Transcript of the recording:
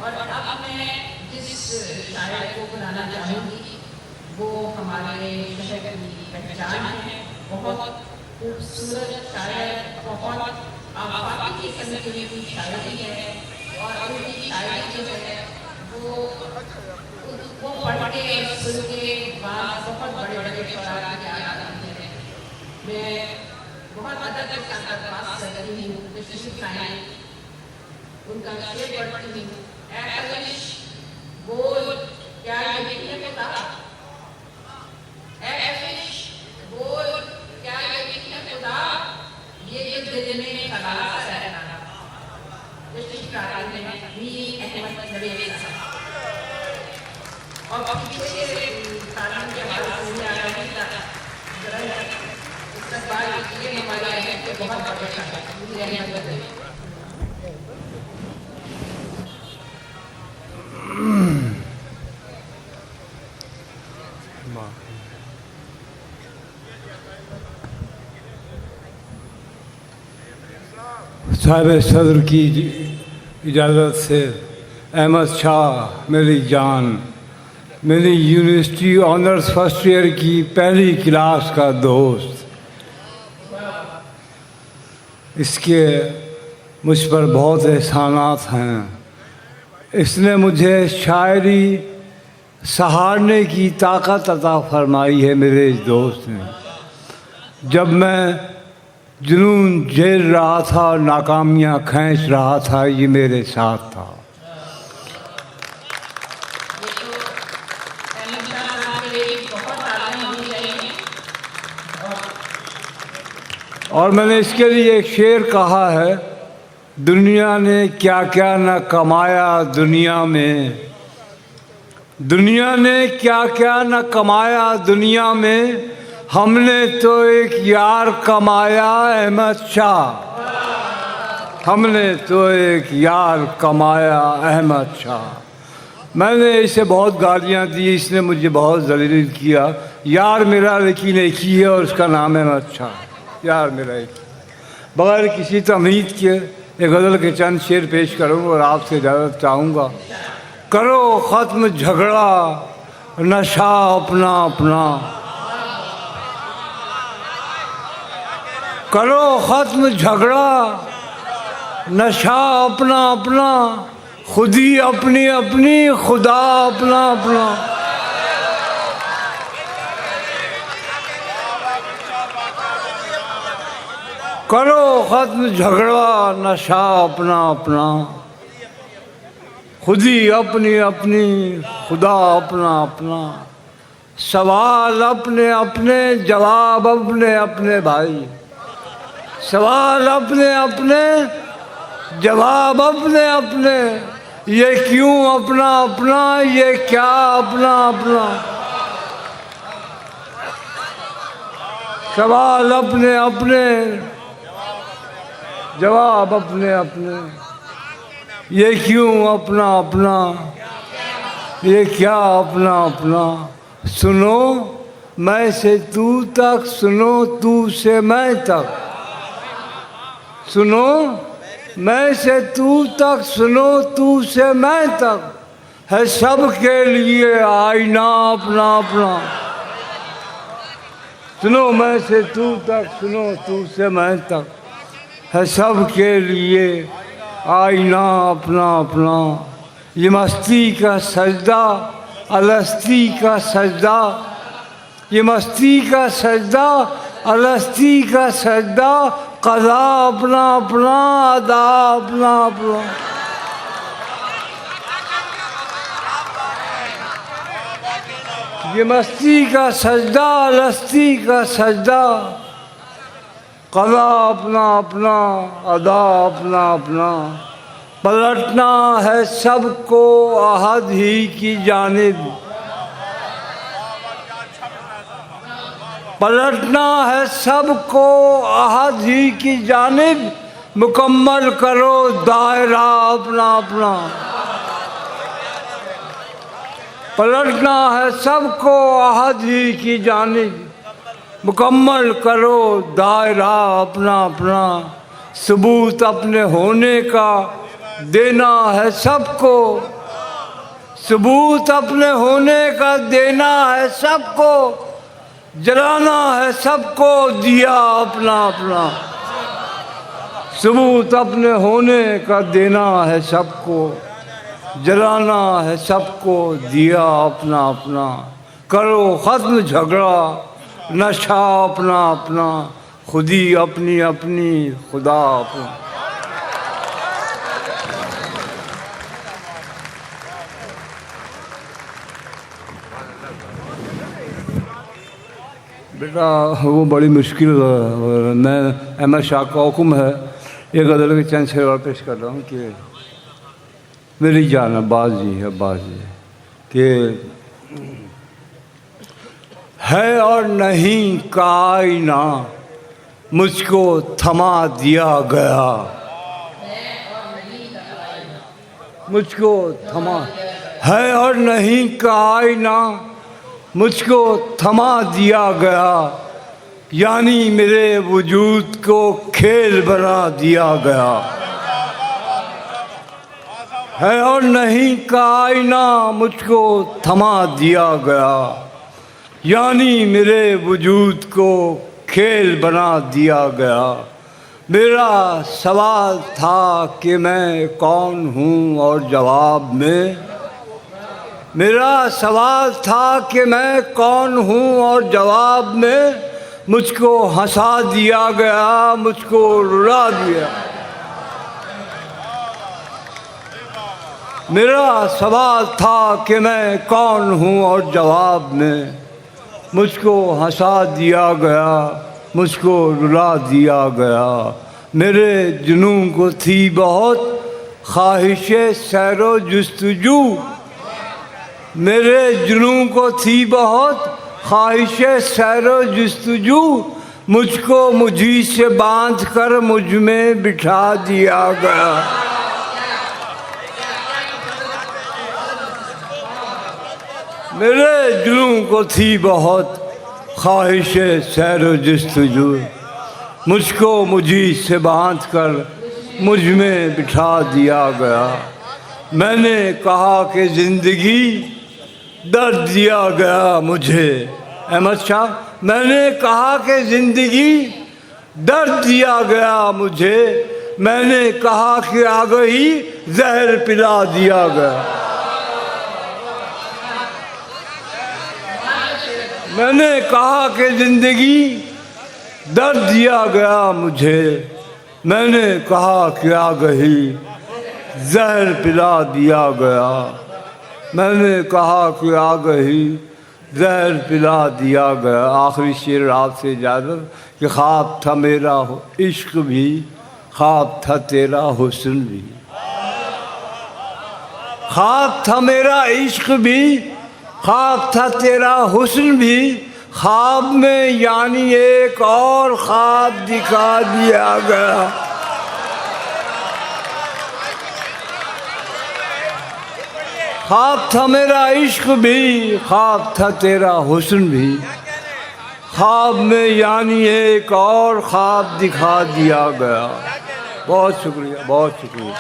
और अब मैं जिस शायर को बुलाना चाहूँगी वो हमारे शहर की पहचान है। बहुत खूबसूरत शायर, बहुत आफाकी किस्म की शायरी है और उनकी शायरी जो है वो पढ़ के सुन के बाद बहुत बड़े बड़े शौरा की याद आती है। मैं बहुत अदब के साथ पास करती हूँ, विशिष्ट उनका शेर पढ़ती हूँ। ऐ कलिश बोल क्या यकीन है खुदा, ऐ कलिश बोल क्या यकीन है खुदा, ये दिल में खलास रहना। विशिष्ट आते हैं मीर अहमद नवेद साहब। और पीछे से तालीम के बाद सुनने आ रही था इस्तकबाल किए हमारे अहम के बहुत बड़े शायर मीर अहमद नवेद। साहिब सदर की इजाज़त से अहमद शाह मेरी जान, मेरी यूनिवर्सिटी ऑनर्स फर्स्ट ईयर की पहली क्लास का दोस्त, इसके मुझ पर बहुत एहसानात हैं। इसने मुझे शायरी सहारने की ताकत अता फरमाई है मेरे इस दोस्त ने। जब मैं जुनून झेल रहा था, नाकामियाँ खींच रहा था, ये मेरे साथ था। और मैंने इसके लिए एक शेर कहा है, दुनिया ने क्या क्या न कमाया दुनिया में, दुनिया ने क्या क्या न कमाया दुनिया में, हमने तो एक यार कमाया अहमद शाह, हमने तो एक यार कमाया अहमद शाह। मैंने इसे बहुत गालियाँ दी, इसने मुझे बहुत ज़लील किया। यार मेरा लेकिन एक ही है और उसका नाम है अहमद शाह। यार मेरा एक, बगैर किसी तमीज़ के एक गज़ल के चंद शेर पेश करूँगा और आपसे इजाज़त चाहूँगा। करो ख़त्म झगड़ा नशा अपना अपना, करो ख़त्म झगड़ा नशा अपना अपना, खुदी अपनी अपनी खुदा अपना अपना। करो ख़त्म झगड़ा नशा अपना अपना, खुदी अपनी अपनी खुदा अपना अपना। सवाल अपने अपने जवाब अपने अपने भाई, सवाल अपने अपने जवाब अपने अपने। ये क्यों अपना अपना, ये क्या अपना अपना। सवाल अपने अपने जवाब अपने अपने, ये क्यों अपना अपना, ये क्या अपना अपना। सुनो मैं से तू तक, सुनो तू से मैं तक, सुनो मैं से तू तक, सुनो तू से मैं तक, है सबके लिए आईना अपना अपना। सुनो मैं से तू तक, सुनो तू से मैं तक, है सबके लिए आईना अपना अपना। ये मस्ती का सजदा अलस्ती का सजदा, ये मस्ती का सजदा अलस्ती का सजदा, क़ज़ा अपना अपना अदा अपना अपना। ये मस्ती का सजदा अलस्ती का सजदा, क़ज़ा अपना अपना अदा अपना अपना। पलटना है सबको अहद ही की जानिब, पलटना है सबको अहद ही की जानिब, मुकम्मल करो दायरा अपना अपना। पलटना है सबको अहद ही की जानिब, मुकम्मल करो दायरा अपना अपना। सबूत अपने होने का देना है सबको, सबूत अपने होने का देना है सबको, जलाना है सबको दिया अपना अपना। सबूत अपने होने का देना है सबको, जलाना है सबको दिया अपना अपना। करो खत्म झगड़ा, नशा अपना अपना, खुदी अपनी अपनी, खुदा अपना। बेटा वो बड़ी मुश्किल, मैं अहमद शाह का हुक्म है, एक गज़ल के चंद शेर और पेश कर रहा हूँ कि मेरी जान अब्बास जी है, अब्बास जी कि है और नहीं का आईना मुझको थमा दिया गया, मुझको थमा, है और नहीं का आईना मुझको थमा दिया गया, यानी मेरे वजूद को खेल बना दिया गया। है और नहीं का आईना मुझको थमा दिया गया, यानी मेरे वजूद को खेल बना दिया गया। मेरा सवाल था कि मैं कौन हूँ और जवाब में, मेरा सवाल था कि मैं कौन हूँ और जवाब में मुझको हंसा दिया गया, मुझको रुला दिया। मेरा सवाल था कि मैं कौन हूँ और जवाब में मुझको हंसा दिया गया, मुझको रुला दिया गया। मेरे जुनून को थी बहुत ख्वाहिशे सैरो जुस्तजू, मेरे जुनून को थी बहुत ख्वाहिशे सैरो जुस्तजू, मुझको मुझी से बांध कर मुझ में बिठा दिया गया। मेरे जुनून को थी बहुत ख्वाहिशे सैरो जुस्तजू, मुझको मुझी से बांध कर मुझ में बिठा दिया गया। मैंने कहा कि ज़िंदगी दर्द दिया गया मुझे, अहमद शाह, मैंने कहा कि ज़िंदगी दर्द दिया गया मुझे, मैंने कहा कि आगही जहर पिला दिया गया। मैंने कहा कि ज़िंदगी दर्द दिया गया मुझे, मैंने कहा कि आगही जहर पिला दिया गया। मैंने कहा कि आगही जहर पिला दिया गया। आखिरी शेर आपसे इजाज़त कि ख्वाब था मेरा इश्क भी, ख्वाब था तेरा हुस्न भी, ख्वाब था मेरा इश्क भी, ख्वाब था तेरा हुस्न भी, ख्वाब में यानी एक और ख्वाब दिखा दिया गया। ख्वाब था मेरा इश्क भी, ख्वाब था तेरा हुस्न भी, ख्वाब में यानी एक और ख्वाब दिखा दिया गया। बहुत शुक्रिया, बहुत शुक्रिया।